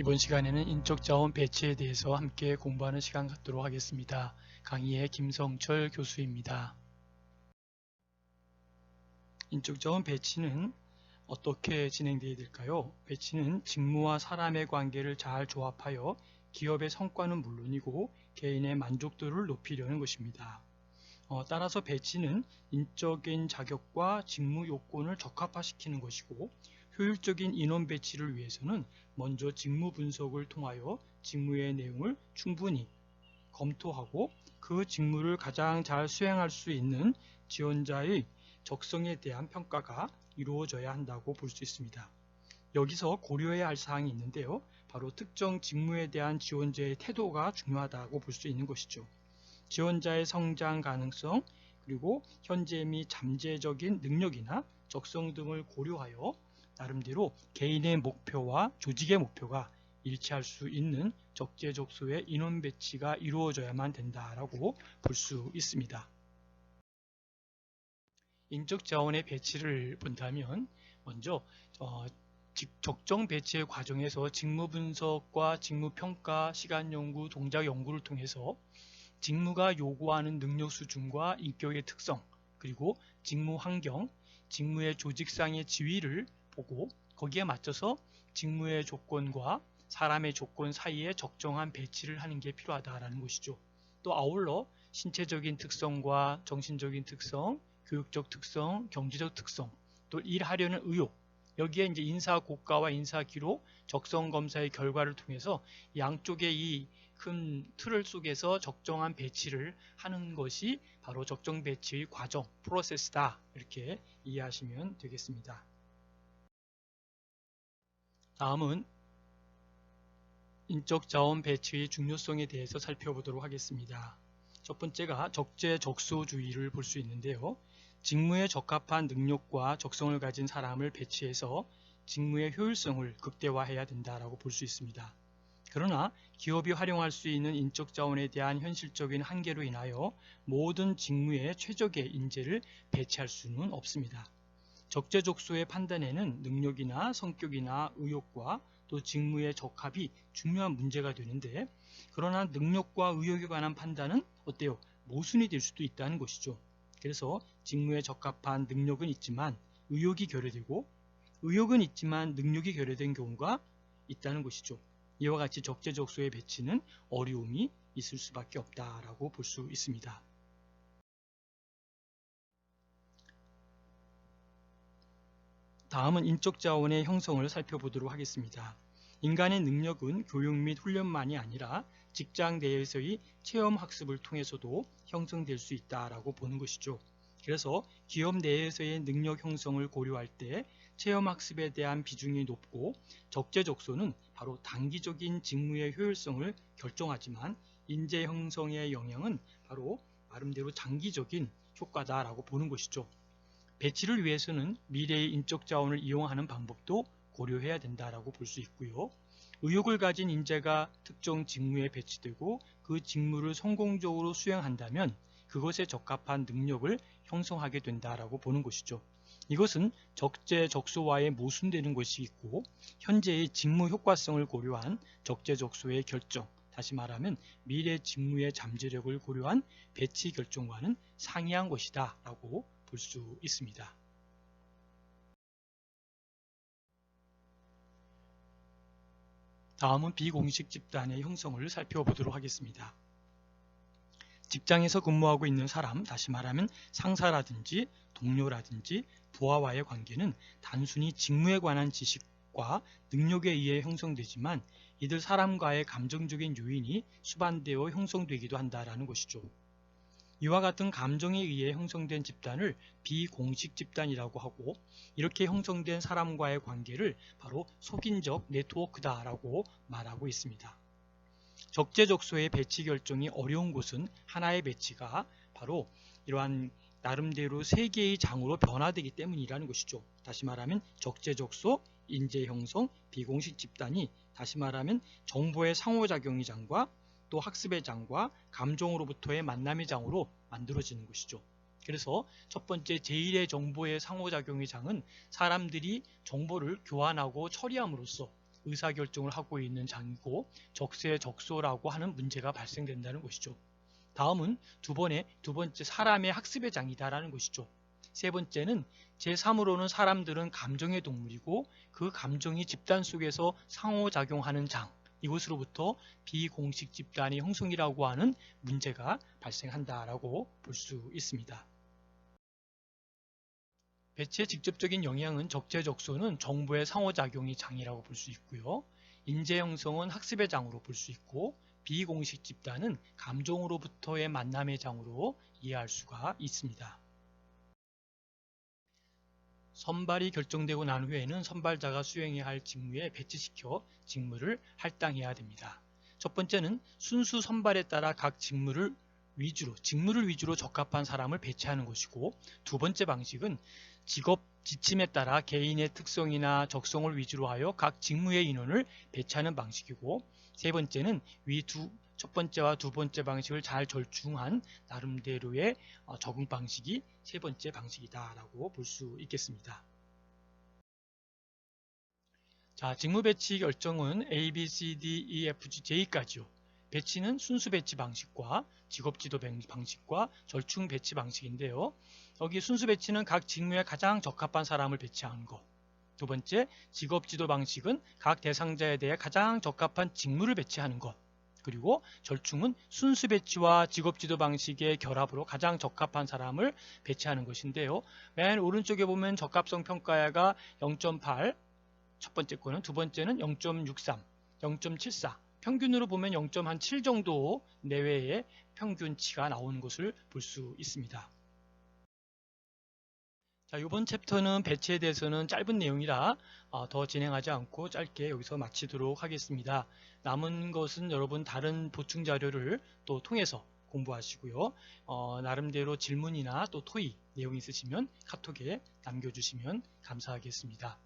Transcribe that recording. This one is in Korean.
이번 시간에는 인적자원 배치에 대해서 함께 공부하는 시간 갖도록 하겠습니다. 강의의 김성철 교수입니다. 인적자원 배치는 어떻게 진행되어야 될까요? 배치는 직무와 사람의 관계를 잘 조합하여 기업의 성과는 물론이고 개인의 만족도를 높이려는 것입니다. 따라서 배치는 인적인 자격과 직무 요건을 적합화시키는 것이고 효율적인 인원 배치를 위해서는 먼저 직무 분석을 통하여 직무의 내용을 충분히 검토하고 그 직무를 가장 잘 수행할 수 있는 지원자의 적성에 대한 평가가 이루어져야 한다고 볼 수 있습니다. 여기서 고려해야 할 사항이 있는데요. 바로 특정 직무에 대한 지원자의 태도가 중요하다고 볼 수 있는 것이죠. 지원자의 성장 가능성, 그리고 현재 및 잠재적인 능력이나 적성 등을 고려하여 나름대로 개인의 목표와 조직의 목표가 일치할 수 있는 적재적소의 인원 배치가 이루어져야만 된다라고 볼 수 있습니다. 인적 자원의 배치를 본다면 먼저 적정 배치의 과정에서 직무 분석과 직무 평가, 시간 연구, 동작 연구를 통해서 직무가 요구하는 능력 수준과 인격의 특성, 그리고 직무 환경, 직무의 조직상의 지위를 보고 거기에 맞춰서 직무의 조건과 사람의 조건 사이에 적정한 배치를 하는 게 필요하다라는 것이죠. 또 아울러 신체적인 특성과 정신적인 특성, 교육적 특성, 경제적 특성, 또 일하려는 의욕, 여기에 이제 인사 고과와 인사 기록, 적성 검사의 결과를 통해서 양쪽의 이 큰 틀 속에서 적정한 배치를 하는 것이 바로 적정 배치의 과정, 프로세스다. 이렇게 이해하시면 되겠습니다. 다음은 인적 자원 배치의 중요성에 대해서 살펴보도록 하겠습니다. 첫 번째가 적재적소주의를 볼 수 있는데요. 직무에 적합한 능력과 적성을 가진 사람을 배치해서 직무의 효율성을 극대화해야 된다고 볼 수 있습니다. 그러나 기업이 활용할 수 있는 인적 자원에 대한 현실적인 한계로 인하여 모든 직무에 최적의 인재를 배치할 수는 없습니다. 적재적소의 판단에는 능력이나 성격이나 의욕과 또 직무의 적합이 중요한 문제가 되는데, 그러나 능력과 의욕에 관한 판단은 어때요? 모순이 될 수도 있다는 것이죠. 그래서 직무에 적합한 능력은 있지만 의욕이 결여되고, 의욕은 있지만 능력이 결여된 경우가 있다는 것이죠. 이와 같이 적재적소의 배치는 어려움이 있을 수밖에 없다라고 볼 수 있습니다. 다음은 인적 자원의 형성을 살펴보도록 하겠습니다. 인간의 능력은 교육 및 훈련만이 아니라 직장 내에서의 체험 학습을 통해서도 형성될 수 있다라고 보는 것이죠. 그래서 기업 내에서의 능력 형성을 고려할 때 체험 학습에 대한 비중이 높고, 적재적소는 바로 단기적인 직무의 효율성을 결정하지만 인재 형성의 영향은 바로 나름대로 장기적인 효과다라고 보는 것이죠. 배치를 위해서는 미래의 인적 자원을 이용하는 방법도 고려해야 된다라고 볼 수 있고요. 의욕을 가진 인재가 특정 직무에 배치되고 그 직무를 성공적으로 수행한다면 그것에 적합한 능력을 형성하게 된다라고 보는 것이죠. 이것은 적재적소와의 모순되는 것이 있고, 현재의 직무 효과성을 고려한 적재적소의 결정, 다시 말하면 미래 직무의 잠재력을 고려한 배치 결정과는 상이한 것이다 라고 볼 수 있습니다. 다음은 비공식 집단의 형성을 살펴보도록 하겠습니다. 직장에서 근무하고 있는 사람, 다시 말하면 상사라든지 동료라든지 부하와의 관계는 단순히 직무에 관한 지식과 능력에 의해 형성되지만 이들 사람과의 감정적인 요인이 수반되어 형성되기도 한다는 것이죠. 이와 같은 감정에 의해 형성된 집단을 비공식 집단이라고 하고, 이렇게 형성된 사람과의 관계를 바로 속인적 네트워크다라고 말하고 있습니다. 적재적소의 배치 결정이 어려운 곳은 하나의 배치가 바로 이러한 나름대로 세 개의 장으로 변화되기 때문이라는 것이죠. 다시 말하면 적재적소, 인재 형성, 비공식 집단이 다시 말하면 정보의 상호작용의 장과 또 학습의 장과 감정으로부터의 만남의 장으로 만들어지는 것이죠. 그래서 첫 번째 제1의 정보의 상호작용의 장은 사람들이 정보를 교환하고 처리함으로써 의사결정을 하고 있는 장이고 적세적소라고 하는 문제가 발생된다는 것이죠. 다음은 두 번째 사람의 학습의 장이다라는 것이죠. 세 번째는 제3으로는 사람들은 감정의 동물이고 그 감정이 집단 속에서 상호작용하는 장, 이것으로부터 비공식 집단의 형성이라고 하는 문제가 발생한다라고 볼 수 있습니다. 배치의 직접적인 영향은 적재적소는 정보의 상호작용이 장이라고 볼 수 있고요. 인재 형성은 학습의 장으로 볼 수 있고 비공식 집단은 감정으로부터의 만남의 장으로 이해할 수가 있습니다. 선발이 결정되고 난 후에는 선발자가 수행해야 할 직무에 배치시켜 직무를 할당해야 됩니다. 첫 번째는 순수 선발에 따라 각 직무를 위주로 적합한 사람을 배치하는 것이고, 두 번째 방식은 직업 지침에 따라 개인의 특성이나 적성을 위주로 하여 각 직무의 인원을 배치하는 방식이고, 세 번째는 첫 번째와 두 번째 방식을 잘 절충한 나름대로의 적응 방식이 세 번째 방식이다라고 볼 수 있겠습니다. 자, 직무 배치 결정은 A, B, C, D, E, F, G, J까지요. 배치는 순수 배치 방식과 직업 지도 방식과 절충 배치 방식인데요. 여기 순수 배치는 각 직무에 가장 적합한 사람을 배치하는 것. 두 번째, 직업 지도 방식은 각 대상자에 대해 가장 적합한 직무를 배치하는 것. 그리고 절충은 순수 배치와 직업 지도 방식의 결합으로 가장 적합한 사람을 배치하는 것인데요. 맨 오른쪽에 보면 적합성 평가가 0.8, 첫 번째 거는, 두 번째는 0.63, 0.74, 평균으로 보면 0.7 정도 내외의 평균치가 나오는 것을 볼 수 있습니다. 자, 이번 챕터는 배치에 대해서는 짧은 내용이라 더 진행하지 않고 짧게 여기서 마치도록 하겠습니다. 남은 것은 여러분 다른 보충 자료를 또 통해서 공부하시고요. 나름대로 질문이나 또 토의 내용 있으시면 카톡에 남겨주시면 감사하겠습니다.